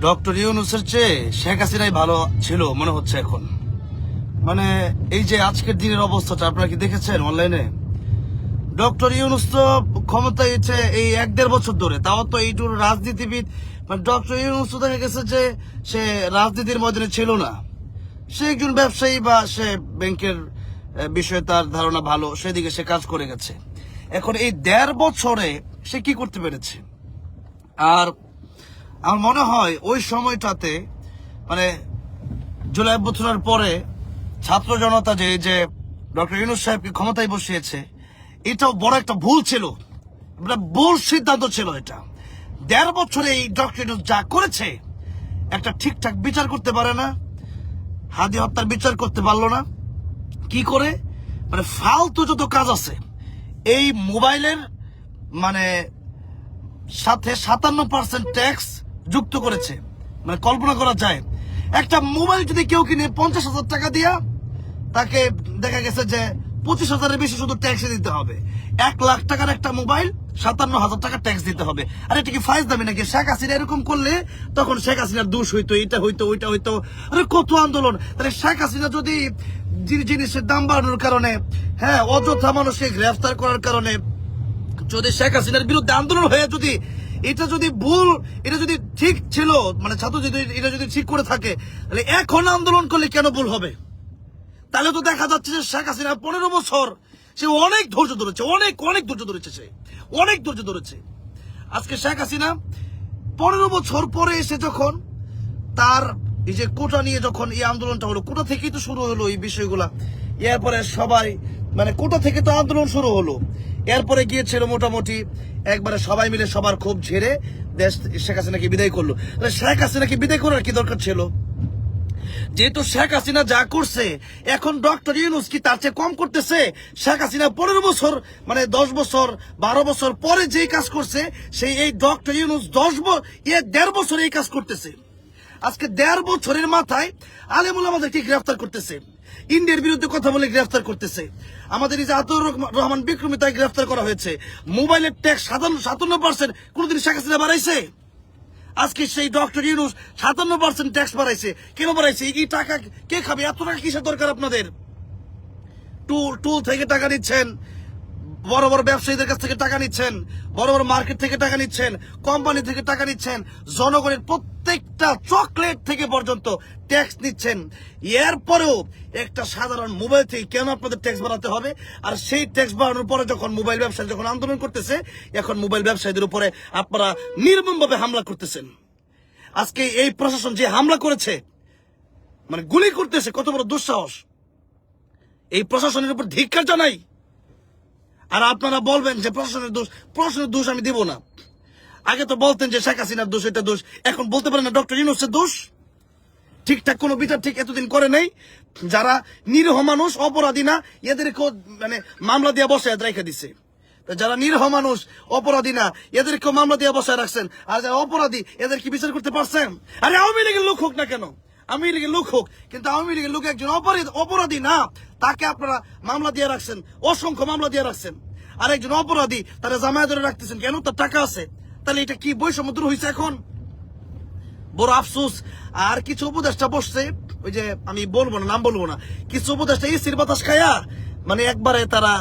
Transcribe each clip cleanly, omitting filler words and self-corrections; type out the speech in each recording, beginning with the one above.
Doctor ইউনূসের চেয়ে শেখ হাসিনাই ভালো ছিল মনে হচ্ছে এখন। মানে এই যে আজকের দিনের অবস্থাটা আপনারা কি দেখেছেন অনলাইনে? ডক্টর ইউনূস তো ক্ষমতায় হচ্ছে এই 1-1.5 বছর ধরে, তাও তো এইটুর রাজনীতিবিদ। মানে ডক্টর ইউনূস তো দেখা গেছে যে সে রাজনীতির ময়দানে ছিল না, সে একজন ব্যবসায়ী বা সে ব্যাংকের বিষয়ে তার ধারণা ভালো, সেদিকে সে কাজ করে গেছে। এখন এই 1.5 বছরে সে কি করতে পেরেছে? আর আমার মনে হয় ওই সময়টাতে মানে জুলাই অভ্যুত্থানের পরে ছাত্র জনতা যে ডক্টর ইউনূস সাহেবকে ক্ষমতায় বসিয়েছে, এটাও বড় একটা ভুল ছিল, একটা ভুল সিদ্ধান্ত ছিল এটা। 1.5 বছরে এই ডক্টর ইউনূস যা করেছে, একটা ঠিকঠাক বিচার করতে পারে না, হাদি হত্যার বিচার করতে পারলো না। কি করে? মানে ফালতু যত কাজ আছে এই মোবাইলের মানে সাথে 57% ট্যাক্স যুক্ত করেছে। মানে কল্পনা করা যায়, একটা মোবাইল যদি কেউ কিনে 50,000 টাকা দিয়া, তাকে দেখা গেছে যে 25,000-এর বেশি শুধু ট্যাক্স দিতে হবে। 1 লাখ টাকার একটা মোবাইল 57,000 টাকা ট্যাক্স দিতে হবে। আর এটা কি ফাইজ দাবি নাকি? শেখ হাসিনা এরকম করলে তখন শেখ হাসিনার দোষ হইতো, এটা হইতো, ওইটা হইতো। আরে কত আন্দোলন! তাহলে শেখ হাসিনা যদি জিনিসের দাম বাড়ানোর কারণে, হ্যাঁ, অযথা মানুষকে গ্রেফতার করার কারণে যদি শেখ হাসিনার বিরুদ্ধে আন্দোলন হয়ে যদি এটা যদি ভুল, এটা যদি ঠিক ছিল, মানে ছাত্র যদি এটা যদি ঠিক করে থাকে, তাহলে এখন আন্দোলন করলে কেন ভুল হবে? তাহলে তো দেখা যাচ্ছে যে শেখ হাসিনা 15 বছর সে অনেক ধৈর্য ধরেছে, অনেক অনেক ধৈর্য ধরেছে, সে অনেক ধৈর্য ধরেছে। আজকে শেখ হাসিনা 15 বছর পরে এসে যখন তার এই যে কোটা নিয়ে যখন এই আন্দোলনটা হলো, কোটা থেকেই তো শুরু হলো এই বিষয়গুলা। এরপরে সবাই মানে কোটা থেকে তো আন্দোলন শুরু হলো, এরপরে গিয়েছিল মোটামুটি একবারে সবাই মিলে সবার ক্ষোভ ঝেড়ে দেশ শেখ হাসিনাকে বিদায় করলো। শেখ হাসিনাকে বিদায় করার কি দরকার ছিল? যেহেতু শেখ হাসিনা যা করছে, এখন ডক্টর ইউনূস কি তার চেয়ে কম করতেছে? শেখ হাসিনা 15 বছর মানে 10 বছর 12 বছর পরে যেই কাজ করছে, সেই এই ডক্টর ইউনূস 1.5 বছর এই কাজ করতেছে। আজকে 1.5 বছরের মাথায় আলেমুল আমাদেরকে গ্রেফতার করতেছে, ইন্ডিয়ার বিরুদ্ধে কথা বলে গ্রেফতার করতেছে। আমাদের এই যে আতর রহমান বিক্রমী তাই গ্রেফতার করা হয়েছে। মোবাইলের ট্যাক্স 57% কোনদিন শেখ হাসিনা বাড়াইছে? আজকে সেই ডক্টর ইউনূস 57% ট্যাক্স বাড়াইছে। কেন বাড়াইছে? এই টাকা কে খাবে? এত টাকা কিসের দরকার আপনাদের? টুল থেকে টাকা নিচ্ছেন, বড় বড় ব্যবসায়ীদের কাছ থেকে টাকা নিচ্ছেন, বড় বড় মার্কেট থেকে টাকা নিচ্ছেন, কোম্পানি থেকে টাকা নিচ্ছেন, জনগণের প্রত্যেকটা চকলেট থেকে পর্যন্ত ট্যাক্স নিচ্ছেন। এরপরেও একটা সাধারণ মোবাইল থেকে কেন আপনাদের ট্যাক্স বাড়াতে হবে? আর সেই ট্যাক্স বাড়ানোর পরে যখন মোবাইল ব্যবসায়ী যখন আন্দোলন করতেছে, এখন মোবাইল ব্যবসায়ীদের উপরে আপনারা নির্মমভাবে হামলা করতেছেন। আজকে এই প্রশাসন যে হামলা করেছে, মানে গুলি করতেছে, কত বড় দুঃসাহস! এই প্রশাসনের উপর ধিক্কার জানাই। আর আপনারা বলবেন যে প্রশাসনের দোষ আমি দিব না। আগে তো বলতেন যে শেখ হাসিনার দোষ, এটা দোষ, এখন বলতে পারেন না ডক্টর ইউনূসের দোষ? ঠিকঠাক কোনো বিচার ঠিক এতদিন করে নেই। যারা নিরীহ মানুষ, অপরাধী না, এদেরকে মানে মামলা দিয়ে বসায় রেখে দিচ্ছে। যারা নিরীহ মানুষ, অপরাধী না, এদেরকেও মামলা দিয়ে বসায় রাখছেন। আর যারা অপরাধী, এদের কি বিচার করতে পারছেন? আরে আওয়ামী লীগের লোক হোক না কেন, আওয়ামী লীগের লোক হোক, কিন্তু আওয়ামী লীগের লোক একজন অপরাধী না, তাকে আপনারা মামলা দিয়ে রাখছেন, অসংখ্য মামলা দিয়ে রাখছেন। আর একজন অপরাধী তারা জামায়াত ধরে রাখতেছেন কেন? তার টাকা আছে। তাহলে এটা কি বৈষম্য দূর হয়েছে? এখন বড় আফসোস। আর কিছু উপদেষ্টা বসছে, ওই যে আমি বলবো না, নাম বলবো না, কিছু উপদেষ্টা এসির বাতাস খায়া মানে একবারে তারা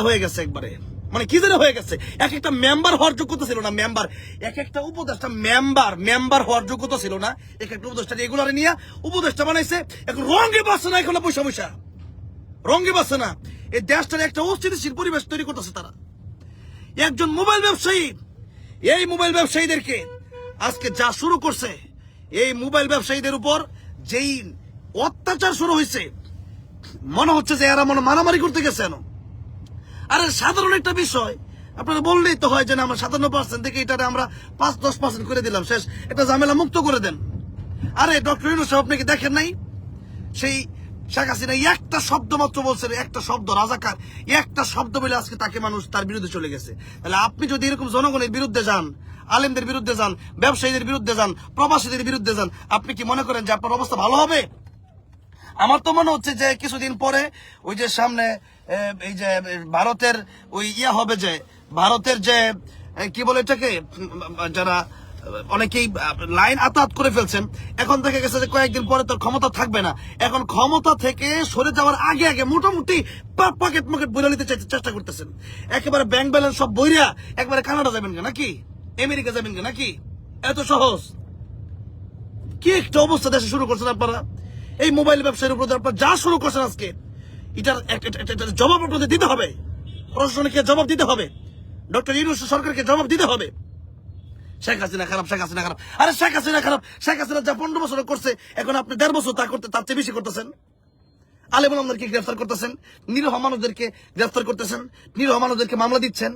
হয়ে গেছে, একবারে মানে কি যেন হয়ে গেছে। এক একটা মেম্বার হওয়ার যোগ্যতা ছিল না, মেম্বার এক একটা উপদেষ্টা মেম্বার হওয়ার যোগ্যতা ছিল না। এক একটা উপদেষ্টা এগুলারে নিয়ে উপদেষ্টা বানাইছে। এখন রঙে বাসছে না, এখন পয়সা রঙে বাসছে না। এই দেশটার একটা অস্থিতিশীল পরিবেশ তৈরি করতেছে তারা। একজন মোবাইল ব্যবসায়ী, এই মোবাইল ব্যবসায়ীদেরকে আজকে যা শুরু করছে, এই মোবাইল ব্যবসায়ীদের উপর যেই অত্যাচার শুরু হয়েছে, মনে হচ্ছে যে এরা মনে মারামারি করতে গেছে। আরে সাধারণ একটা বিষয় আপনারা বললেই তো হয় যে না, আমরা 57% থেকে এটা আমরা 5-10% করে দিলাম, শেষ, একটা ঝামেলা মুক্ত করে দেন। আরে ডক্টর ইউনূস সাহেব, আপনি কি দেখেন নাই? সেই শেখ হাসিনা একটা শব্দ মাত্র বলছেন, একটা শব্দ রাজাকার, একটা শব্দ বলে আজকে তাকে মানুষ তার বিরুদ্ধে চলে গেছে। তাহলে আপনি যদি এরকম জনগণের বিরুদ্ধে যান, আলেমদের বিরুদ্ধে যান, ব্যবসায়ীদের বিরুদ্ধে যান, প্রবাসীদের বিরুদ্ধে যান, আপনি কি মনে করেন যে আপনার অবস্থা ভালো হবে? আমার তো মনে হচ্ছে যে কিছুদিন পরে ওই যে সামনে এই যে ভারতের ওই হবে, যে ভারতের যে কি বলে এটাকে, যারা অনেকেই লাইন আতাত করে ফেলছেন। এখন দেখা গেছে যে কয়েকদিন পরে তোর ক্ষমতা থাকবে না। এখন ক্ষমতা থেকে সরে যাওয়ার আগে আগে মোটামুটি পকেট বইরা নিতে চেষ্টা করতেছেন। একেবারে ব্যাংক ব্যালেন্স সব বইরা একবারে কানাডা যাবেন কেন নাকি, আমেরিকা যাবেন কেন নাকি, এত সহজ? কি একটা অবস্থা দেশে শুরু করছেন আপনারা। এই মোবাইল ব্যবসার উপর আপনারা যা শুরু করছেন আজকে, এটার জবাব আপনাদের দিতে হবে। প্রশাসনকে জবাব দিতে হবে, ডক্টর ইউনূস সরকারকে জবাব দিতে হবে। শেখ হাসিনা খারাপ, শেখ হাসিনা খারাপ। আরে শেখ হাসিনা খারাপ, শেখ হাসিনা যা 15 বছর করছে, এখন আপনি 1.5 বছর তার চেয়ে বেশি করতেছেন। আলেম ওলামাদেরকে গ্রেফতার করতেছেন, নিরীহ মানুষদেরকে গ্রেফতার করতেছেন, নিরীহ মানুষদেরকে মামলা দিচ্ছেন,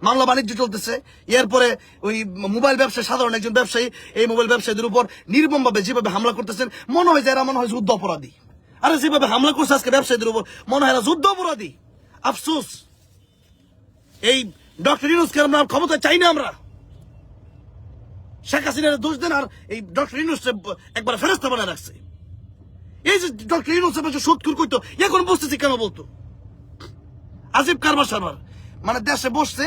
মামলা বাণিজ্য চলতেছে। এরপরে ওই মোবাইল ব্যবসায়ী, সাধারণ একজন ব্যবসায়ী, এই মোবাইল ব্যবসায়ীদের উপর নির্মমভাবে যেভাবে হামলা করতেছেন, মনে হয় যে এরা মনে হয় যুদ্ধ অপরাধী। আরে যেভাবে হামলা করছে আজকে ব্যবসায়ীদের উপর, মনে হয় এরা যুদ্ধ অপরাধী। আফসোস, এই ডক্টর ইউনূসকে আমরা ক্ষমতা চাই না। আমরা শেখ হাসিনার দোষ দেন আর এই ডক্টর ইউনূস একবার ফেরেস্তা বানায় রাখছে। এই যে ডক্টর ইউনূস সুৎখুর কইতো, এখন বসতেছি কেন বলতো? আজিব কারবার সারবার, মানে দেশে বসছে।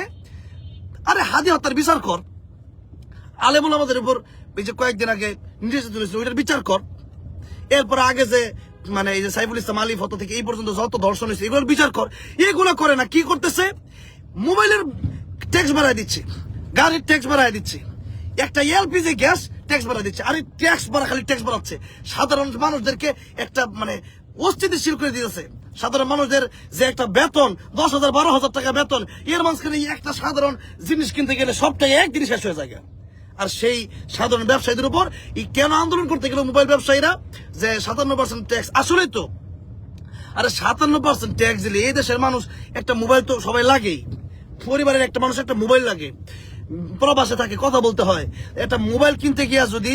আরে হাদি হত্যার বিচার কর, আলেমুল আমাদের উপর এই যে কয়েকদিন আগে নির্যাতন চলেছিল ওইটার বিচার কর। এরপর আগে যে মানে এই যে সাইফুল ইসলাম আলিফ হত্যা থেকে এই পর্যন্ত যত ধর্ষণ হয়েছে এগুলোর বিচার কর। এগুলো করে না, কি করতেছে? মোবাইলের ট্যাক্স বাড়ায় দিচ্ছে, গাড়ির ট্যাক্স বাড়ায় দিচ্ছে, একটা এলপিজি গ্যাস ট্যাক্স বাড়ায় দিচ্ছে। আরে ট্যাক্স বাড়া, খালি ট্যাক্স বাড়াচ্ছে। সাধারণ মানুষদেরকে একটা মানে অস্থিতিশীল করে দিয়েছে। সাধারণ মানুষদের যে একটা বেতন 10,000 12,000 টাকা বেতন, এর মাঝখানে একটা সাধারণ জিনিস কিনতে গেলে সবটাই একদিনই শেষ হয়ে যায়। আর সেই সাধারণ ব্যবসায়ীদের উপর কেন আন্দোলন করতে গেল মোবাইল ব্যবসায়ীরা যে 57% ট্যাক্স? আসলেই তো, আরে 57% ট্যাক্স দিলে এই দেশের মানুষ একটা মোবাইল তো সবাই লাগেই। পরিবারের একটা মানুষ একটা মোবাইল লাগে, প্রবাসে থাকে, কথা বলতে হয়। একটা মোবাইল কিনতে গিয়া যদি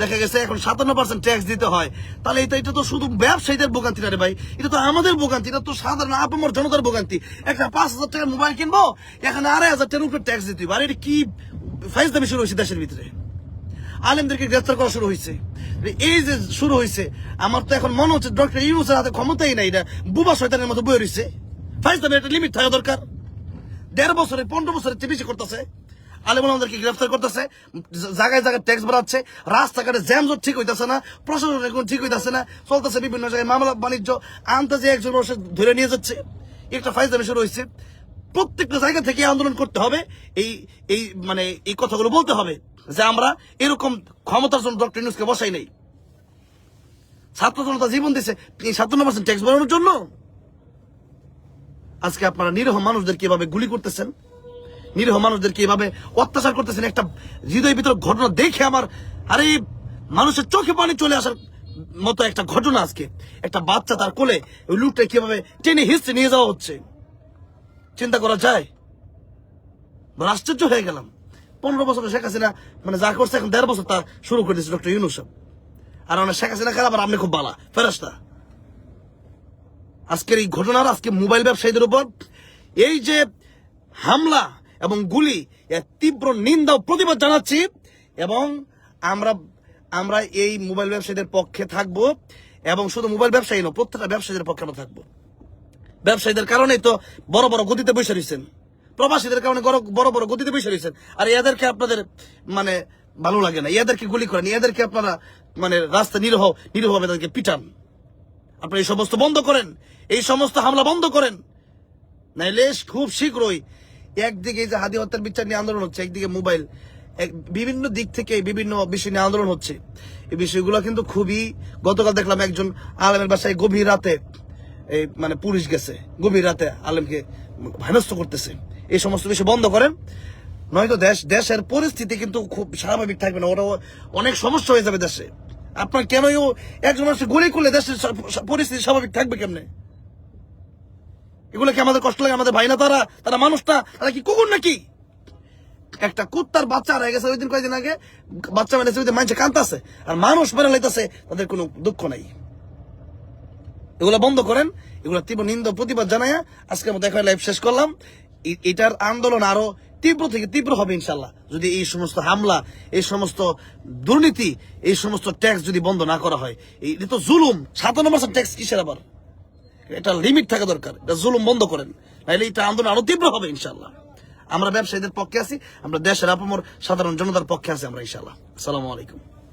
দেখা গেছে এখন 57% ট্যাক্স দিতে হয়, তাহলে এটা তো শুধু ব্যবসায়ীদের ভোগান্তি না রে ভাই, এটা তো আমাদের ভোগান্তি, এটা তো সাধারণ আপামর জনতার ভোগান্তি। একটা 5,000 টাকার মোবাইল কিনবো, এখানে 2,500 টাকার উপরে ট্যাক্স দিতে হবে। আর এটা কি ফাইজলামি শুরু হয়েছে দেশের ভিতরে? আলেমদেরকে গ্রেফতার করা শুরু হয়েছে। এই যে শুরু হয়েছে, আমার তো এখন মনে হচ্ছে ডক্টর ইউনূসের হাতে ক্ষমতাই নাই, এটা বুবা শয়তানের মতো বয়ে রয়েছে। ফাইজলামি একটা লিমিট থাকা দরকার। 1.5 বছরে 15 বছরের চেয়ে বেশি করতেছে। আলেমদেরকে গ্রেফতার করতেছে, জায়গায় জায়গায় ট্যাক্স বাড়াচ্ছে, রাস্তাঘাটে জ্যামজট ঠিক হইতেছে না, প্রশাসন এখন ঠিক হইতেছে না, চলতেছে বিভিন্ন জায়গায় মামলা বাণিজ্য, আনতে যে একজন বসে ধরে নিয়ে যাচ্ছে। একটা ফাইজলামি শুরু হয়েছে। প্রত্যেকটা জায়গা থেকে আন্দোলন করতে হবে, এই মানে এই কথাগুলো বলতে হবে যে আমরা এরকম ক্ষমতার জন্য ডক্টর ইউনূসকে বসাই নাই। ছাত্র জনতা জীবন দিছে এই 57% ট্যাক্স বাড়ানোর জন্য। আজকে আপনারা নিরীহ মানুষদেরকে এভাবে গুলি করতেছেন, নিরীহ মানুষদেরকে এভাবে অত্যাচার করতেছেন। একটা হৃদয় ভিতর ঘটনা দেখে আমার আরে মানুষের চোখে পানি চলে আসার মতো একটা ঘটনা। আজকে একটা বাচ্চা তার কোলে ওই লুটটা কিভাবে টেনে হিস্ট্রি নিয়ে যাওয়া হচ্ছে, চিন্তা করা যায়? আশ্চর্য হয়ে গেলাম। 15 বছর শেখ হাসিনা মানে যা করছে, এখন 1.5 বছর তা শুরু করে দিচ্ছে ডক্টর ইউনূস। আর আমরা শেখ হাসিনা খারাপ আর আপনি খুব বালা ফেরেশতা। আজকের এই ঘটনার, আজকে মোবাইল ব্যবসায়ীদের উপর এই যে হামলা এবং গুলি, এর তীব্র নিন্দা ও প্রতিবাদ জানাচ্ছি। এবং আমরা এই মোবাইল ব্যবসায়ীদের পক্ষে থাকবো। এবং শুধু মোবাইল ব্যবসায়ী নয়, প্রত্যেকটা ব্যবসায়ীদের পক্ষে আমরা থাকবো। ব্যবসায়ীদের কারণেই তো বড় বড় গতিতে বসে রয়েছেন, প্রবাসীদের কারণে বড় বড় গতিতে বসে রয়েছেন। আর এদেরকে আপনাদের মানে ভালো লাগে না, এদেরকে গুলি করেন, এদেরকে আপনারা মানে রাস্তা নিরীহভাবে তাদেরকে পিটান। আপনারা এই সমস্ত বন্ধ করেন, এই সমস্ত হামলা বন্ধ করেন, নাইলে খুব শীঘ্রই একদিকে যে হাদি হত্যার বিচার নিয়ে আন্দোলন হচ্ছে, একদিকে মোবাইল, বিভিন্ন দিক থেকে বিভিন্ন বিষয় নিয়ে আন্দোলন হচ্ছে। এই বিষয়গুলো কিন্তু খুবই, গতকাল দেখলাম একজন আলেমের বাসায় গভীর রাতে এই মানে পুলিশ গেছে, গভীর রাতে আলেমকে হেনস্থ করতেছে। এই সমস্ত বিষয় বন্ধ করেন, নয়তো দেশের পরিস্থিতি কিন্তু খুব স্বাভাবিক থাকবে না, ওরা অনেক সমস্যা হয়ে যাবে দেশে। আপনার কেন একজন মানুষের গুলি করলে দেশের পরিস্থিতি স্বাভাবিক থাকবে কেমনে? এগুলো কি আমাদের কষ্ট লাগে? আমাদের ভাই না তারা মানুষ না, তারা কি কুকুর নাকি? একটা কুত্তার বাচ্চা হয়ে গেছে ওই দিন, কয়েকদিন আগে বাচ্চা মেরেছে, ওই দিন মানুষে কাঁদতেছে, আর মানুষ মেরে লাইতেছে, তাদের কোনো দুঃখ নাই। এগুলো বন্ধ করেন, এগুলো তীব্র নিন্দা প্রতিবাদ জানাইয়া আজকের মতো এখানে লাইভ শেষ করলাম। এটার আন্দোলন আরো তীব্র থেকে তীব্র হবে ইনশাল্লাহ, যদি এই সমস্ত হামলা, এই সমস্ত দুর্নীতি, এই সমস্ত ট্যাক্স যদি বন্ধ না করা হয়। এটা তো জুলুম। 57% ট্যাক্স কিসের আবার? এটা লিমিট থাকা দরকার, এটা জুলুম বন্ধ করেন, নাহলে এটা আন্দোলন আরো তীব্র হবে ইনশাল্লাহ। আমরা ব্যবসায়ীদের পক্ষে আছি, আমরা দেশের আপামর সাধারণ জনতার পক্ষে আছি আমরা ইনশাআল্লাহ। আসসালামু আলাইকুম।